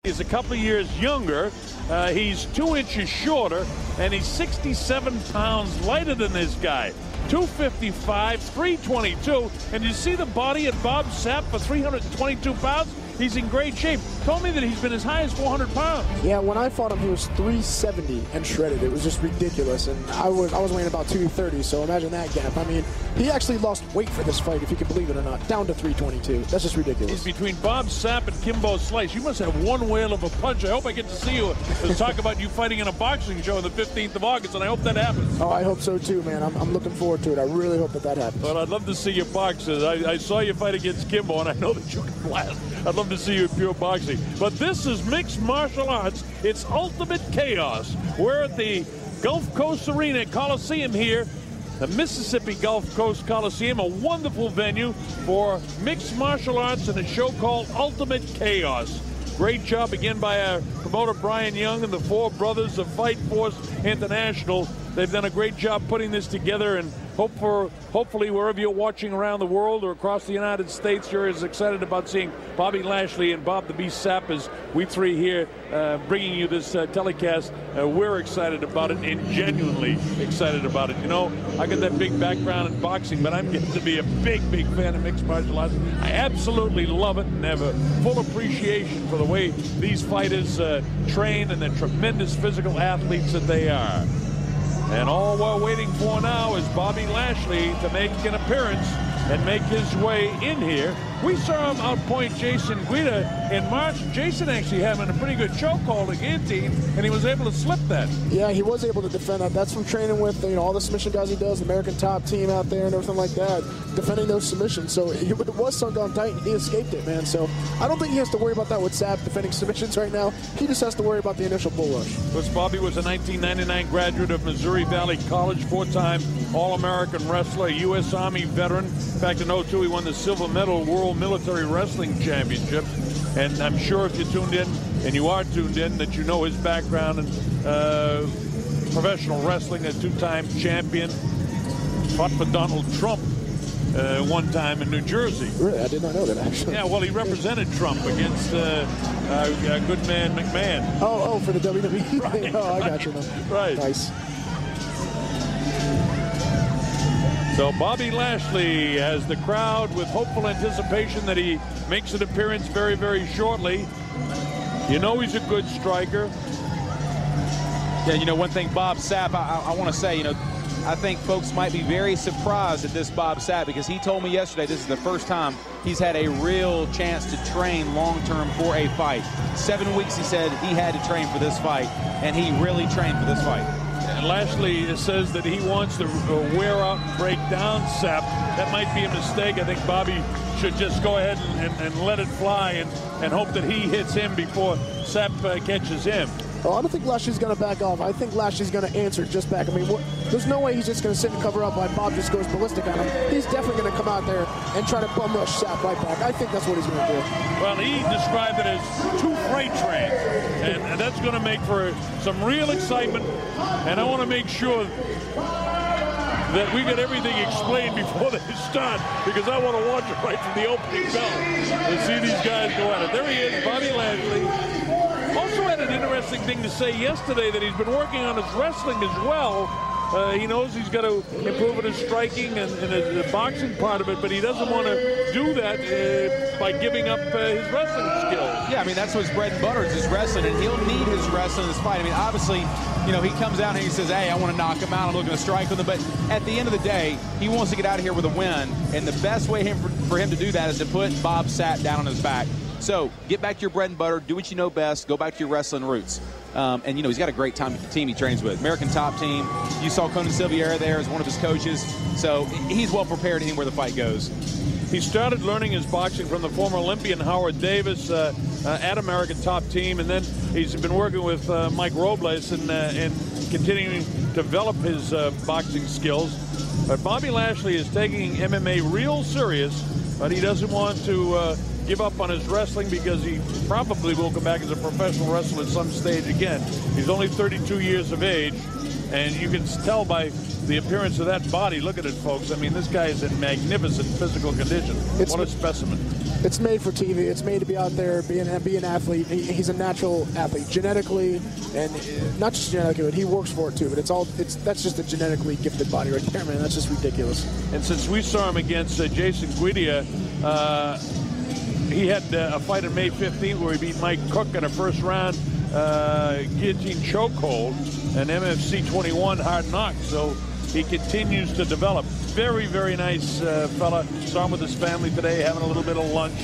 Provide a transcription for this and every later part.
He's a couple of years younger. He's 2 inches shorter, and he's 67 pounds lighter than this guy. 255, 322, and you see the body of Bob Sapp for 322 pounds? He's in great shape. Told me that he's been as high as 400 pounds. Yeah, when I fought him, he was 370 and shredded. It was just ridiculous, and I was weighing about 230, so imagine that gap. I mean, he actually lost weight for this fight, if you can believe it or not, down to 322. That's just ridiculous. He's between Bob Sapp and Kimbo Slice. You must have one whale of a punch. I hope I get to see you to talk about you fighting in a boxing show on the 15th of August, and I hope that happens. Oh, I hope so too, man. I'm looking forward to it. I really hope that happens. Well, I'd love to see you box. I saw you fight against Kimbo, and I know that you can blast. I'd love to see you in pure boxing. But this is mixed martial arts. It's ultimate chaos. We're at the Gulf Coast Arena Coliseum here, the Mississippi Gulf Coast Coliseum, a wonderful venue for mixed martial arts and a show called Ultimate Chaos. Great job again by our promoter Brian Young and the four brothers of Fight Force International. They've done a great job putting this together, and hopefully wherever you're watching around the world or across the United States, you're as excited about seeing Bobby Lashley and Bob the Beast Sapp as we three here bringing you this telecast. We're excited about it and genuinely excited about it. You know, I got that big background in boxing, but I'm getting to be a big fan of mixed martial arts. I absolutely love it and have a full appreciation for the way these fighters train and the tremendous physical athletes that they are. And all we're waiting for now is Bobby Lashley to make an appearance and make his way in here. We saw him outpoint Jason Guida in March. Jason actually having a pretty good chokehold at guillotine, and he was able to slip that. Yeah, he was able to defend that. That's from training with all the submission guys he does, the American Top team out there and everything like that, defending those submissions. So it was sunk on tight, and he escaped it, man. So I don't think he has to worry about that with Sapp defending submissions right now. He just has to worry about the initial bull rush. Because Bobby was a 1999 graduate of Missouri Valley College, 4-time All-American wrestler, U.S. Army veteran. In fact, in 2002, he won the silver medal World Military Wrestling Championship. And I'm sure if you tuned in, and you are tuned in, that you know his background in professional wrestling, a 2-time champion. Fought for Donald Trump one time in New Jersey. Really? I did not know that, actually. Yeah, well, he represented Trump against good man McMahon. Oh, for the WWE? Right, oh, I got you. Right. Nice. So Bobby Lashley has the crowd with hopeful anticipation that he makes an appearance very shortly. You know he's a good striker. Yeah, you know, one thing Bob Sapp, I want to say, you know, I think folks might be very surprised at this Bob Sapp, because he told me yesterday this is the first time he's had a real chance to train long-term for a fight. 7 weeks, he said, he had to train for this fight, and he really trained for this fight. And Lashley says that he wants to wear out and break down Sapp. That might be a mistake. I think Bobby should just go ahead and let it fly and hope that he hits him before Sapp catches him. Oh, I don't think Lashley's going to back off. I think Lashley's going to answer just back. I mean, there's no way he's just going to sit and cover up like Bob just goes ballistic on him. He's definitely going to come out there and try to bum rush Sapp right back. I think that's what he's going to do. Well, he described it as 2 freight trains, and that's going to make for some real excitement. And I want to make sure that we get everything explained before they start, because I want to watch it right from the opening bell and see these guys go at it. There he is, Bobby Lashley. Also had an interesting thing to say yesterday, that he's been working on his wrestling as well. He knows he's got to improve in his striking and the boxing part of it, but he doesn't want to do that by giving up his wrestling skills. Yeah, I mean, that's what's bread and butter is his wrestling, and he'll need his wrestling in this fight. I mean, obviously, you know, he comes out and he says, hey, I want to knock him out, I'm looking to strike with him, but at the end of the day, he wants to get out of here with a win, and the best way for him to do that is to put Bob Sapp down on his back. So get back to your bread and butter, do what you know best, go back to your wrestling roots. And, you know, he's got a great team he trains with. American Top team. You saw Conan Silveira there as one of his coaches. So he's well prepared anywhere the fight goes. He started learning his boxing from the former Olympian Howard Davis at American Top team, and then he's been working with Mike Robles and continuing to develop his boxing skills. But Bobby Lashley is taking MMA real serious, but he doesn't want to give up on his wrestling, because he probably will come back as a professional wrestler at some stage again. He's only 32 years of age, and you can tell by the appearance of that body. Look at it, folks. I mean, this guy is in magnificent physical condition. What a specimen. It's made for TV. It's made to be out there, be an athlete. He's a natural athlete, genetically, and not just genetically, but he works for it too. But that's just a genetically gifted body right there, man. That's just ridiculous. And since we saw him against Jason Guidia, he had a fight on May 15th where he beat Mike Cook in a first-round guillotine chokehold, an MFC 21 hard knock. So he continues to develop. Very, very nice fella. Saw him with his family today, having a little bit of lunch.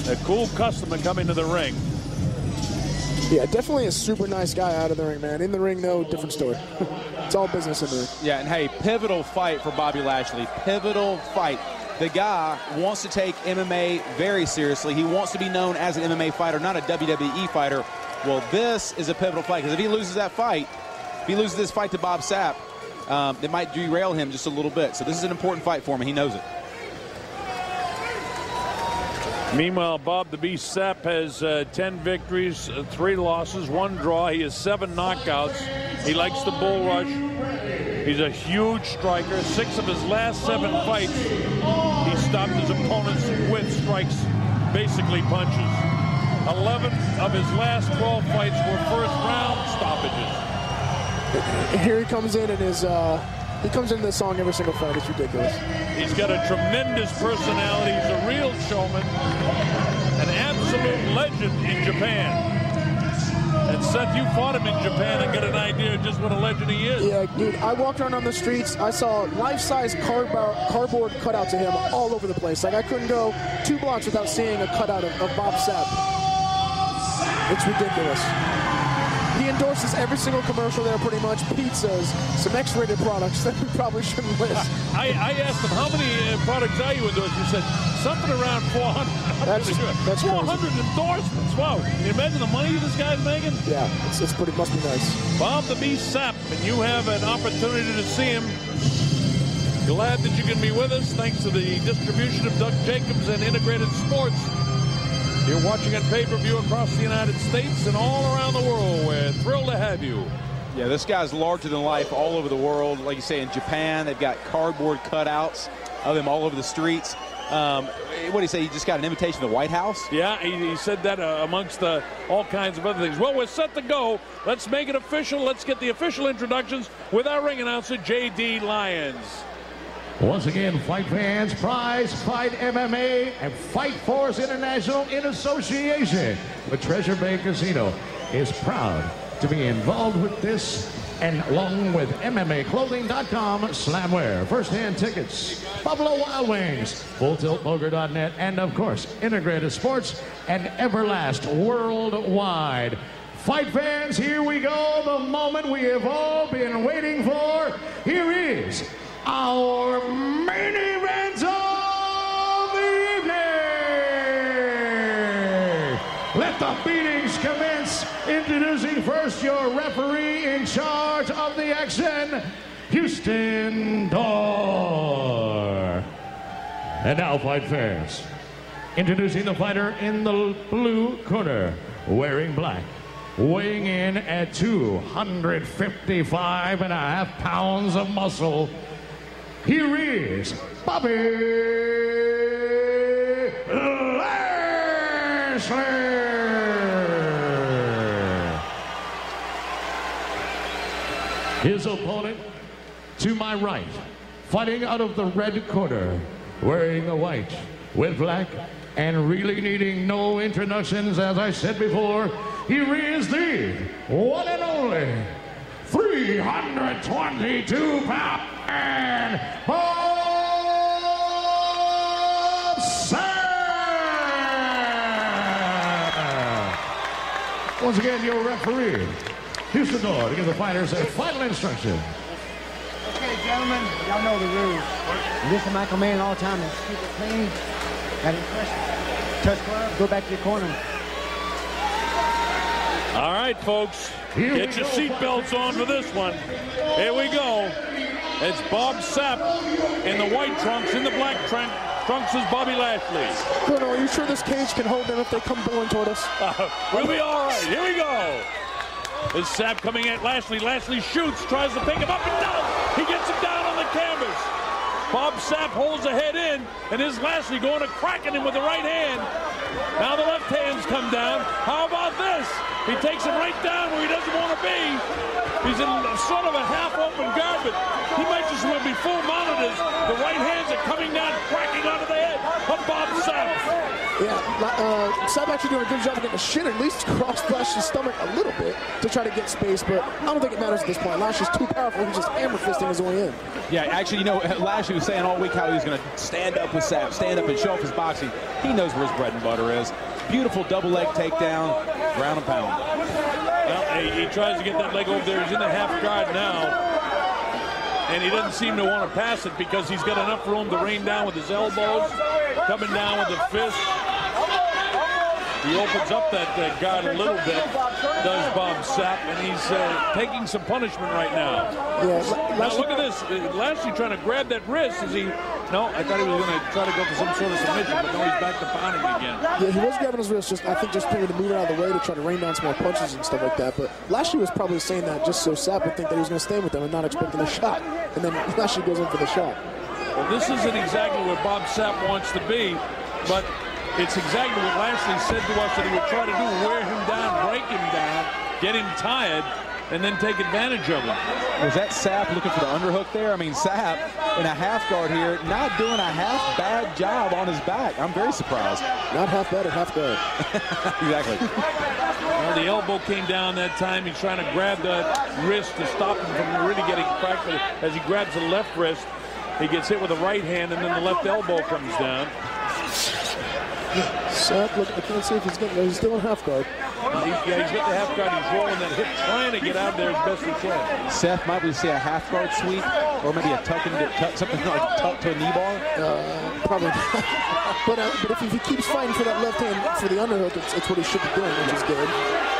A cool customer coming to the ring. Yeah, definitely a super nice guy out of the ring, man. In the ring, though, different story. It's all business in the ring. Yeah, and hey, pivotal fight for Bobby Lashley. Pivotal fight. The guy wants to take MMA very seriously. He wants to be known as an MMA fighter, not a WWE fighter. Well, this is a pivotal fight, because if he loses that fight, if he loses this fight to Bob Sapp, it might derail him just a little bit. So this is an important fight for him, and he knows it. Meanwhile, Bob the Beast Sapp has 10 victories, 3 losses, 1 draw. He has 7 knockouts. He likes the bull rush. He's a huge striker. 6 of his last 7 fights, he stopped his opponents with strikes, basically punches. 11 of his last 12 fights were first-round stoppages. Here he comes in and he comes into the song every single fight. It's ridiculous. He's got a tremendous personality. He's a real showman, an absolute legend in Japan. And Seth, you fought him in Japan and got an idea of just what a legend he is. Yeah, dude, I walked around on the streets. I saw life-size cardboard cutouts of him all over the place. Like, I couldn't go 2 blocks without seeing a cutout of Bob Sapp. It's ridiculous. He endorses every single commercial there, pretty much. Pizzas, some X-rated products that we probably shouldn't list. I asked him, how many products are you endorsing? He said, something around 400. That's 400 crazy. endorsements. Wow. Can you imagine the money this guy's making? Yeah, it's pretty, must be nice. Bob the Beast Sapp, and you have an opportunity to see him. Glad that you can be with us, thanks to the distribution of Doug Jacobs and Integrated Sports. You're watching on pay-per-view across the United States and all around the world. We're thrilled to have you. Yeah, this guy's larger than life all over the world. Like you say, in Japan, they've got cardboard cutouts of him all over the streets. What do you say? He just got an invitation to the White House? Yeah, he said that amongst all kinds of other things. Well, we're set to go. Let's make it official. Let's get the official introductions with our ring announcer, J.D. Lyons. Once again, fight fans, Prize Fight MMA and Fight Force International in association with Treasure Bay Casino is proud to be involved with this, and along with MMAclothing.com, Slamwear, First-Hand Tickets, Buffalo Wild Wings, FullTiltPoker.net, and of course, Integrated Sports and Everlast Worldwide. Fight fans, here we go, the moment we have all been waiting for. Here is our main event of the evening. Let the beatings commence. Introducing first your referee in charge of the action, Houston Dorr. And now, fight fans, introducing the fighter in the blue corner, wearing black, weighing in at 255.5 pounds of muscle. Here is Bobby Lashley. His opponent to my right, fighting out of the red corner, wearing the white with black, and really needing no introductions, as I said before, here is the one and only 322-pound Bob Sapp. Once again, your referee, Houston Dorr, to give the fighters their final instruction. Okay, gentlemen, y'all know the rules. This is Michael Mann all the time. Just keep it clean. Got any questions? Touch glove, go back to your corner. All right, folks, get your seatbelts on for this one. Here we go. It's Bob Sapp in the white trunks. In the black trunks is Bobby Lashley. Bruno, are you sure this cage can hold them if they come bowling toward us? We'll be all right. Here we go. It's Sapp coming at Lashley. Lashley shoots, tries to pick him up and down. He gets him down Bob Sapp holds the head in, and here's Lashley going to cracking him with the right hand. Now the left hands come down. How about this? He takes him right down where he doesn't want to be. He's in sort of a half-open guard, but he might just want to be full mounted as the right hands are coming down, cracking onto the head of Bob Sapp. Yeah, Sapp actually doing a good job of getting the shin at least across Lashley's stomach a little bit to try to get space, but I don't think it matters at this point. Lashley's too powerful. He's just hammer fisting his way in. Yeah, actually, you know, Lashley was saying all week how he was going to stand up with Sapp, stand up and show off his boxing. He knows where his bread and butter is. Beautiful double leg takedown, ground and pound. Well, he tries to get that leg over there. He's in the half guard now. And he doesn't seem to want to pass it because he's got enough room to rain down with his elbows, coming down with the fist. He opens up that guard a little bit, does Bob Sapp, and he's taking some punishment right now. Yeah, Now look at this. Lashley trying to grab that wrist. Is he? No, I thought he was going to try to go for some sort of submission, but no, he's back to pounding again. Yeah, he was grabbing his wrist, I think just trying to move it out of the way to try to rain down some more punches and stuff like that. But Lashley was probably saying that just so Sapp would think that he was going to stay with them and not expecting a shot. And then Lashley goes in for the shot. Well, this isn't exactly where Bob Sapp wants to be, but it's exactly what Lashley said to us that he would try to do, wear him down, break him down, get him tired, and then take advantage of him. Was that Sapp looking for the underhook there? I mean, Sapp in a half guard here, not doing a half bad job on his back. I'm very surprised. Not half bad or half guard. Exactly. Well, the elbow came down that time. He's trying to grab the wrist to stop him from really getting cracked. But as he grabs the left wrist, he gets hit with the right hand, and then the left elbow comes down. Sapp, look, I can't see if he's getting there. He's still in half guard. He's got the half guard. He's rolling that hip, trying to get out there as best he can. Seth, might we see a half guard sweep, or maybe a something like a tuck to a knee bar? Probably not. But if he keeps fighting for that left hand for the underhook, it's what he should be doing, which is good.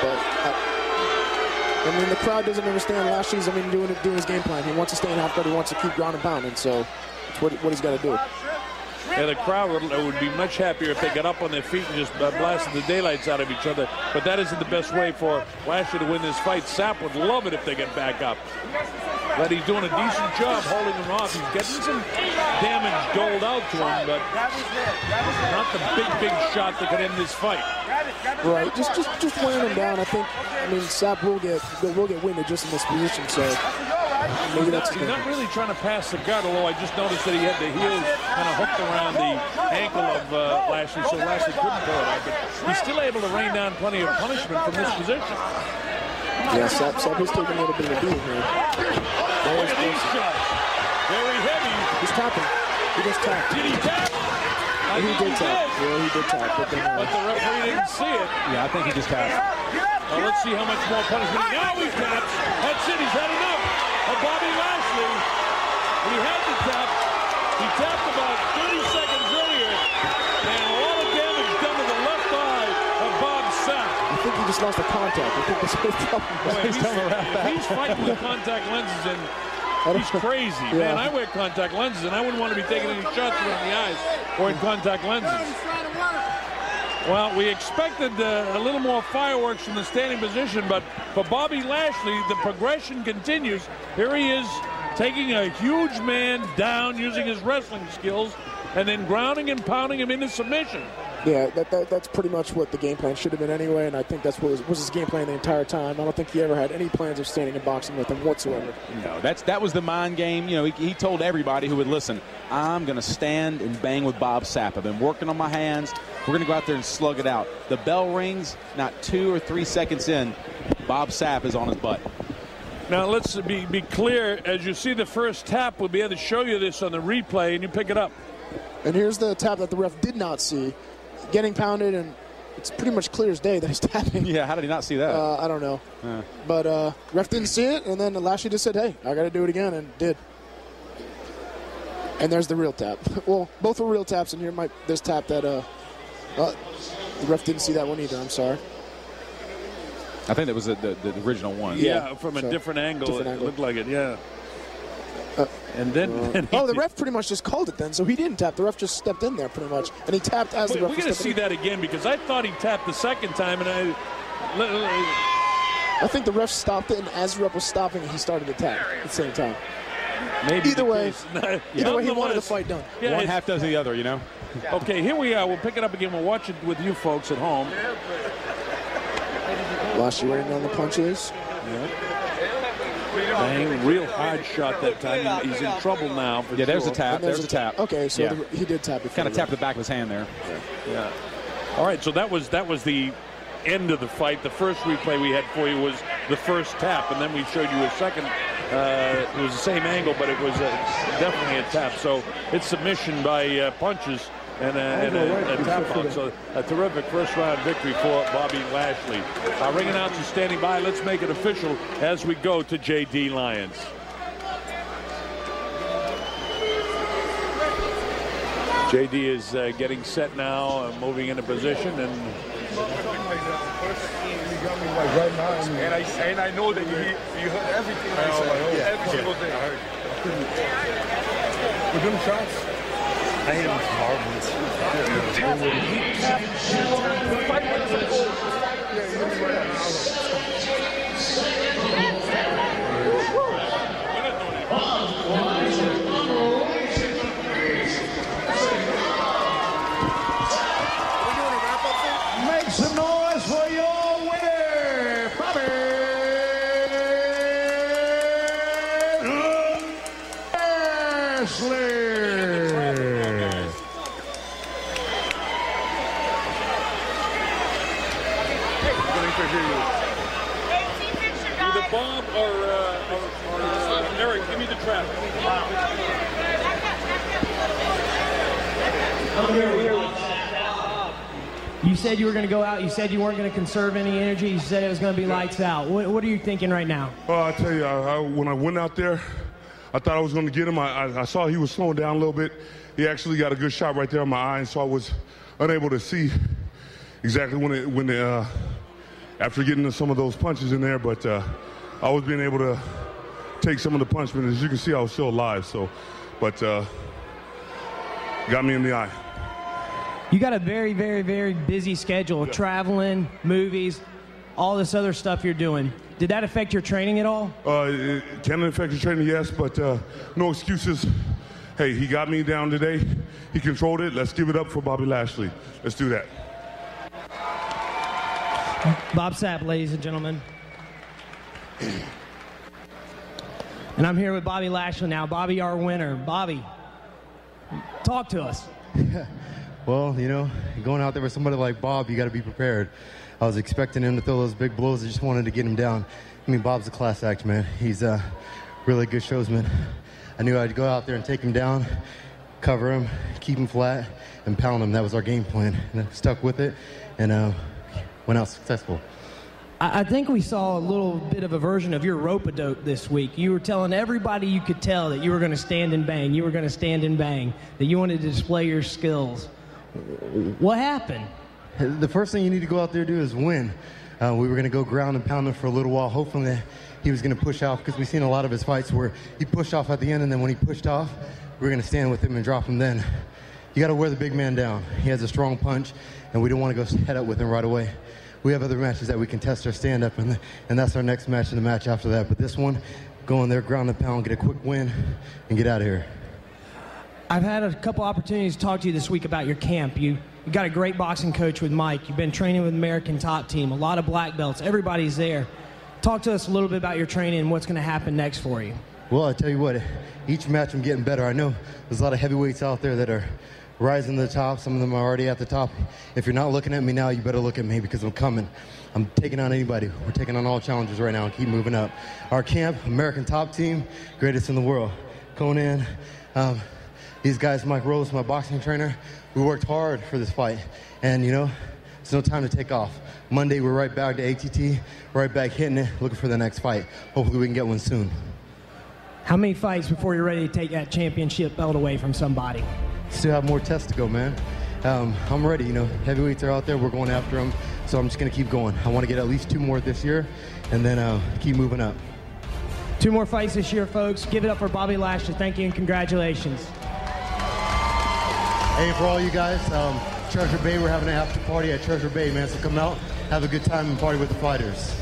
But I mean, the crowd doesn't understand Lashley's. Doing his game plan. He wants to stay in half guard. He wants to keep ground and pounding. So it's what he's got to do. Yeah, the crowd would be much happier if they got up on their feet and just blasted the daylights out of each other. But that isn't the best way for Lashley to win this fight. Sapp would love it if they get back up. But he's doing a decent job holding him off. He's getting some damage doled out to him, but not the big shot that could end this fight. Right, just wearing him down. I mean, Sapp will get winded just in this position. So maybe that's he's not really trying to pass the guard, although I just noticed that he had the heels kind of hooked around the ankle of Lashley, so Lashley couldn't throw it out. But he's still able to rain down plenty of punishment from this position. Yeah, Sapp is taking a little bit of a beating here. Very deep shot. Very heavy. He's tapping. He just tapped. Did he tap? He did tap. Yeah, he did tap. But the referee didn't see it. Yeah, I think he just tapped. Well, let's see how much more punishment. Now he taps. That's it. He's had enough of Bobby Lashley. He had to tap. He tapped about 30 seconds earlier. And a lot of damage done to the left eye of Bob Sapp. I think he just lost the contact. I think that's what he's talking about. He's fighting with contact lenses, and he's crazy. Yeah. Man, I wear contact lenses, and I wouldn't want to be taking any shots around the eyes or in contact lenses. Well, we expected a little more fireworks from the standing position, but for Bobby Lashley, the progression continues. Here he is taking a huge man down using his wrestling skills and then grounding and pounding him into submission. Yeah, that's pretty much what the game plan should have been anyway, and I think that's what was his game plan the entire time. I don't think he ever had any plans of standing and boxing with him whatsoever. No, that was the mind game. You know, he told everybody who would listen, I'm going to stand and bang with Bob Sapp. I've been working on my hands. We're going to go out there and slug it out. The bell rings, not 2 or 3 seconds in, Bob Sapp is on his butt. Now, let's be clear. As you see the first tap, we'll be able to show you this on the replay, and you pick it up. And here's the tap that the ref did not see. Getting pounded, and it's pretty much clear as day that he's tapping. Yeah, how did he not see that? I don't know. But ref didn't see it, and then Lashley just said, hey, I got to do it again, and did. And there's the real tap. Well, both were real taps, and here there's tap that the ref didn't see that one either. I'm sorry. I think that was the original one. Yeah, from a different angle. It looked like it, yeah. And then the ref pretty much just called it then, so he didn't tap. The ref just stepped in there pretty much, and he tapped as the ref. We're going to see that again because I thought he tapped the second time, and I think the ref stopped it, and as the ref was stopping, he started to tap at the same time. Maybe Either way, he wanted the Nonetheless, fight done. yeah, One it's- half does the other, you know. Okay, here we are. We'll pick it up again. We'll watch it with you folks at home. Lashley waiting on the punches. Bang, real hard shot that time. He's in trouble now. For Yeah, there's sure. a tap. There's a tap. Okay, so Yeah. he did tap before. Kind of tapped the back of his hand there. Yeah. All right, so that was the end of the fight. The first replay we had for you was the first tap, and then we showed you a second. It was the same angle, but it was definitely a tap. So it's submission by punches and a tap out. So a terrific first round victory for Bobby Lashley. Our ring announcer standing by. Let's make it official as we go to J.D. Lyons. J.D. is getting set now, moving into position, and And I know that you heard everything I said. Every single thing I heard. With them shots, I hit him Make some noise for your winner, Bobby Lashley. either Bob or Eric, give me the trap. You said you were going to go out. You said you weren't going to conserve any energy. You said it was going to be lights out. What are you thinking right now? Well, I tell you, when I went out there, I thought I was going to get him. I saw he was slowing down a little bit. He actually got a good shot right there in my eye, and so I was unable to see exactly when after getting some of those punches in there. But I was being able to take some of the punishment. As you can see, I was still alive. But got me in the eye. You got a very, very, very busy schedule, traveling, movies, all this other stuff you're doing. Did that affect your training at all? It can affect your training, yes, but no excuses. Hey, he got me down today. He controlled it. Let's give it up for Bobby Lashley. Let's do that. Bob Sapp, ladies and gentlemen. And I'm here with Bobby Lashley now. Bobby, our winner. Bobby, talk to us. Well, you know, going out there with somebody like Bob, you got to be prepared. I was expecting him to throw those big blows. I just wanted to get him down. I mean, Bob's a class act, man. He's a really good showsman. I knew I'd go out there and take him down, cover him, keep him flat, and pound him. That was our game plan. And I stuck with it and went out successful. I think we saw a little bit of a version of your rope-a-dope this week. You were telling everybody you could tell that you were going to stand and bang. You were going to stand and bang, that you wanted to display your skills. What happened? The first thing you need to go out there and do is win. We were going to go ground and pound him for a little while, hoping that he was going to push off, because we've seen a lot of his fights where he pushed off at the end, and then when he pushed off, we were going to stand with him and drop him then. You got to wear the big man down. He has a strong punch, and we don't want to go head up with him right away. We have other matches that we can test our stand-up, and that's our next match and the match after that. But this one, go in there, ground and pound, get a quick win, and get out of here. I've had a couple opportunities to talk to you this week about your camp. You got a great boxing coach with Mike. You've been training with American Top Team, a lot of black belts. Everybody's there. Talk to us a little bit about your training and what's going to happen next for you. Well, I tell you what, each match I'm getting better. I know there's a lot of heavyweights out there that are rising to the top. Some of them are already at the top. If you're not looking at me now, you better look at me, because I'm coming. I'm taking on anybody. We're taking on all challengers right now and keep moving up. Our camp, American Top Team, greatest in the world. Conan, these guys, Mike Rose, my boxing trainer, we worked hard for this fight. And, you know, it's no time to take off. Monday, we're right back to ATT, right back hitting it, looking for the next fight. Hopefully we can get one soon. How many fights before you're ready to take that championship belt away from somebody? Still have more tests to go, man. I'm ready. You know, heavyweights are out there. We're going after them. So I'm just going to keep going. I want to get at least 2 more this year and then keep moving up. 2 more fights this year, folks. Give it up for Bobby Lashley. Thank you and congratulations. Hey, for all you guys, Treasure Bay, we're having an after party at Treasure Bay, man. So come out, have a good time, and party with the fighters.